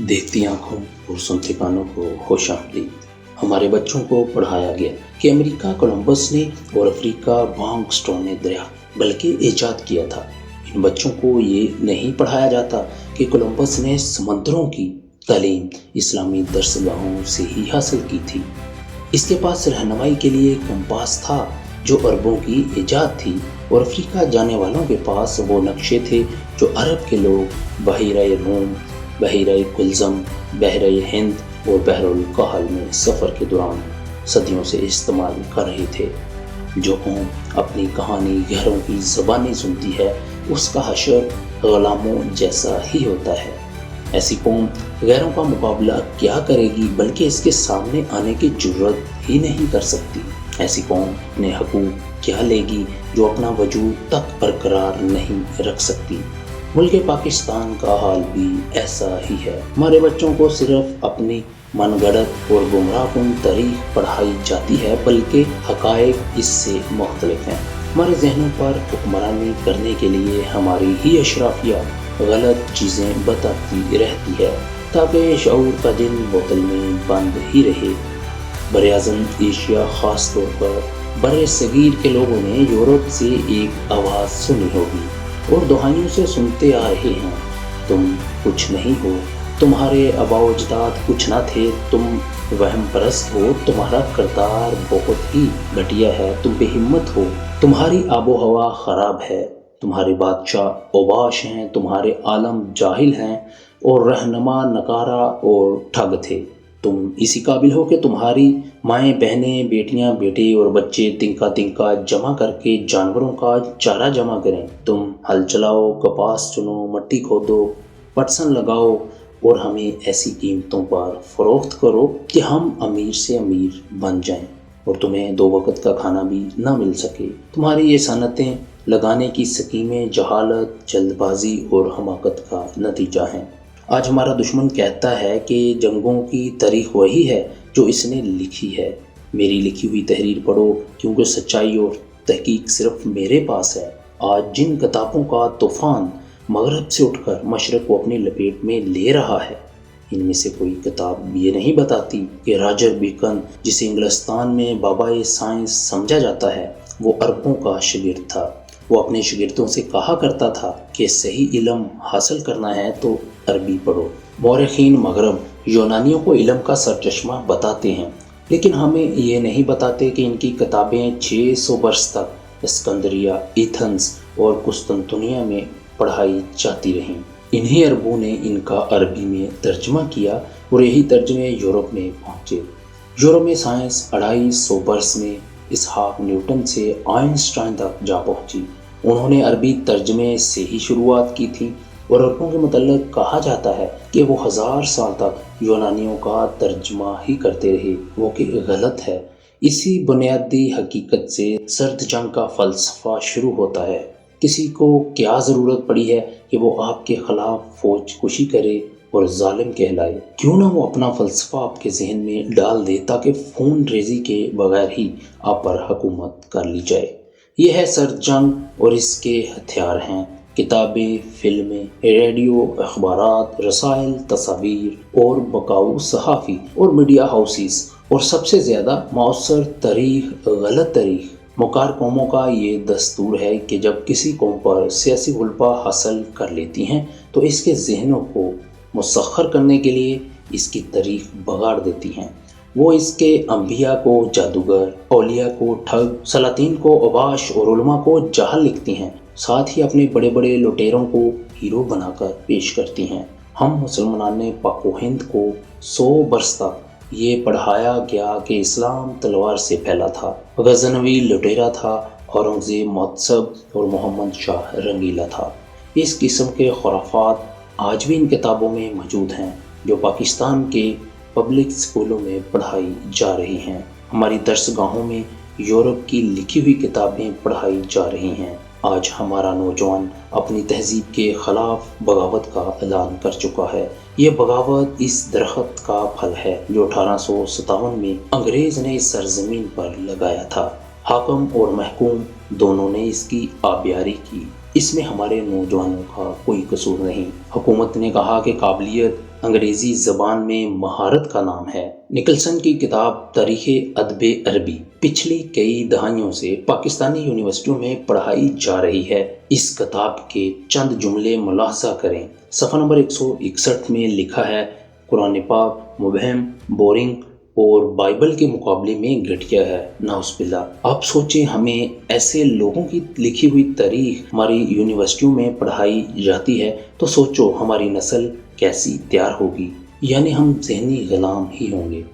دیکھتی آنکھوں اور سنتے کانوں کو خوش آمدید۔ ہمارے بچوں کو پڑھایا گیا کہ امریکہ کولمبس نے اور افریقہ بانگ سٹون نے دریا بلکہ ایجاد کیا تھا۔ ان بچوں کو یہ نہیں پڑھایا جاتا کہ کولمبس نے سمندروں کی تعلیم اسلامی درسگاہوں سے ہی حاصل کی تھی۔ اس کے پاس رہنمائی کے لیے کمپاس تھا جو عربوں کی ایجاد تھی، اور افریقہ جانے والوں کے پاس وہ نقشے تھے جو عرب کے لوگ بحیرہ روم، بحیرہ کلزم، بحیرہ ہند اور بحر الکاہل میں سفر کے دوران صدیوں سے استعمال کر رہے تھے۔ جو قوم اپنی کہانی غیروں کی زبانیں سنتی ہے اس کا حشر غلاموں جیسا ہی ہوتا ہے۔ ایسی قوم غیروں کا مقابلہ کیا کرے گی بلکہ اس کے سامنے آنے کی جرات ہی نہیں کر سکتی۔ ایسی قوم اپنے حقوق کیا لے گی جو اپنا وجود تک برقرار نہیں رکھ سکتی۔ ملک پاکستان کا حال بھی ایسا ہی ہے۔ ہمارے بچوں کو صرف اپنی من گڑت اور گمراہ کن تاریخ پڑھائی جاتی ہے، بلکہ حقائق اس سے مختلف ہیں۔ ہمارے ذہنوں پر حکمرانی کرنے کے لیے ہماری ہی اشرافیہ غلط چیزیں بتاتی رہتی ہے تاکہ شعور کا دل بوتل میں بند ہی رہے۔ براعظم ایشیا، خاص طور پر بر صغیر کے لوگوں نے یورپ سے ایک آواز سنی ہوگی اور دہائیوں سے سنتے آ رہے ہیں، تم کچھ نہیں ہو، تمہارے آباء و اجداد کچھ نہ تھے، تم وہم پرست ہو، تمہارا کردار بہت ہی گھٹیا ہے، تم بے ہمت ہو، تمہاری آب و ہوا خراب ہے، تمہارے بادشاہ اوباش ہیں، تمہارے عالم جاہل ہیں اور رہنما نکارہ اور ٹھگ تھے۔ تم اسی قابل ہو کہ تمہاری مائیں بہنیں، بیٹیاں، بیٹے اور بچے تنکا تنکا جمع کر کے جانوروں کا چارہ جمع کریں۔ تم ہل چلاؤ، کپاس چنو، مٹی کھودو، پٹسن لگاؤ اور ہمیں ایسی قیمتوں پر فروخت کرو کہ ہم امیر سے امیر بن جائیں اور تمہیں 2 وقت کا کھانا بھی نہ مل سکے۔ تمہاری یہ صنعتیں لگانے کی سکیمیں جہالت، جلد بازی اور حماقت کا نتیجہ ہیں۔ آج ہمارا دشمن کہتا ہے کہ جنگوں کی تاریخ وہی ہے جو اس نے لکھی ہے۔ میری لکھی ہوئی تحریر پڑھو کیونکہ سچائی اور تحقیق صرف میرے پاس ہے۔ آج جن کتابوں کا طوفان مغرب سے اٹھ کر مشرق کو اپنی لپیٹ میں لے رہا ہے، ان میں سے کوئی کتاب یہ نہیں بتاتی کہ راجر بیکن، جسے انگلستان میں بابائے سائنس سمجھا جاتا ہے، وہ عربوں کا شاگرد تھا۔ وہ اپنے شاگردوں سے کہا کرتا تھا کہ صحیح علم حاصل کرنا ہے تو عربی پڑھو۔ مورخین مغرب یونانیوں کو علم کا سرچشمہ بتاتے ہیں، لیکن ہمیں یہ نہیں بتاتے کہ ان کی کتابیں 600 برس تک اسکندریہ، ایتھنز اور قسطنطنیہ میں پڑھائی جاتی رہیں۔ انہی عربوں نے ان کا عربی میں ترجمہ کیا اور یہی ترجمے یورپ میں پہنچے۔ یورپ میں سائنس 250 برس میں اسحاق نیوٹن سے آئنسٹائن تک جا پہنچی۔ انہوں نے عربی ترجمے سے ہی شروعات کی تھی اور عربوں کے متعلق کہا جاتا ہے کہ وہ 1000 سال تک یونانیوں کا ترجمہ ہی کرتے رہے، وہ کہ غلط ہے۔ اسی بنیادی حقیقت سے سرد جنگ کا فلسفہ شروع ہوتا ہے۔ کسی کو کیا ضرورت پڑی ہے کہ وہ آپ کے خلاف فوج کشی کرے اور ظالم کہلائے؟ کیوں نہ وہ اپنا فلسفہ آپ کے ذہن میں ڈال دے تاکہ خون ریزی کے بغیر ہی آپ پر حکومت کر لی جائے۔ یہ ہے سرد جنگ اور اس کے ہتھیار ہیں کتابیں، فلمیں، ریڈیو، اخبارات، رسائل، تصاویر اور بکاؤ صحافی اور میڈیا ہاؤسز، اور سب سے زیادہ مؤثر تاریخ، غلط تاریخ۔ مکار قوموں کا یہ دستور ہے کہ جب کسی قوم پر سیاسی غلبہ حاصل کر لیتی ہیں تو اس کے ذہنوں کو مسخر کرنے کے لیے اس کی تاریخ بگاڑ دیتی ہیں۔ وہ اس کے انبیاء کو جادوگر، اولیاء کو ٹھگ، سلاطین کو اوباش اور علماء کو جاہل لکھتی ہیں، ساتھ ہی اپنے بڑے بڑے لٹیروں کو ہیرو بنا کر پیش کرتی ہیں۔ ہم مسلمانان نے پاک و ہند کو 100 برس تک یہ پڑھایا گیا کہ اسلام تلوار سے پھیلا تھا، غزنوی لٹیرا تھا، اورنگزیب مہذب اور محمد شاہ رنگیلا تھا۔ اس قسم کے خرافات آج بھی ان کتابوں میں موجود ہیں جو پاکستان کے پبلک اسکولوں میں پڑھائی جا رہی ہیں۔ ہماری درس گاہوں میں یورپ کی لکھی ہوئی کتابیں پڑھائی جا رہی ہیں۔ آج ہمارا نوجوان اپنی تہذیب کے خلاف بغاوت کا اعلان کر چکا ہے۔ یہ بغاوت اس درخت کا پھل ہے جو 1857 میں انگریز نے اس سرزمین پر لگایا تھا۔ حاکم اور محکوم دونوں نے اس کی آبیاری کی۔ اس میں ہمارے نوجوانوں کا کوئی قصور نہیں۔ حکومت نے کہا کہ قابلیت انگریزی زبان میں مہارت کا نام ہے۔ نکلسن کی کتاب تاریخ ادب عربی پچھلی کئی دہائیوں سے پاکستانی یونیورسٹیوں میں پڑھائی جا رہی ہے۔ اس کتاب کے چند جملے ملاحظہ کریں۔ صفحہ نمبر 161 میں لکھا ہے، قرآن پاک مبہم، بورنگ اور بائبل کے مقابلے میں گھٹیا ہے۔ نعوذ باللہ۔ آپ سوچیں، ہمیں ایسے لوگوں کی لکھی ہوئی تاریخ ہماری یونیورسٹیوں میں پڑھائی جاتی ہے تو سوچو ہماری نسل کیسی تیار ہوگی، یعنی ہم ذہنی غلام ہی ہوں گے۔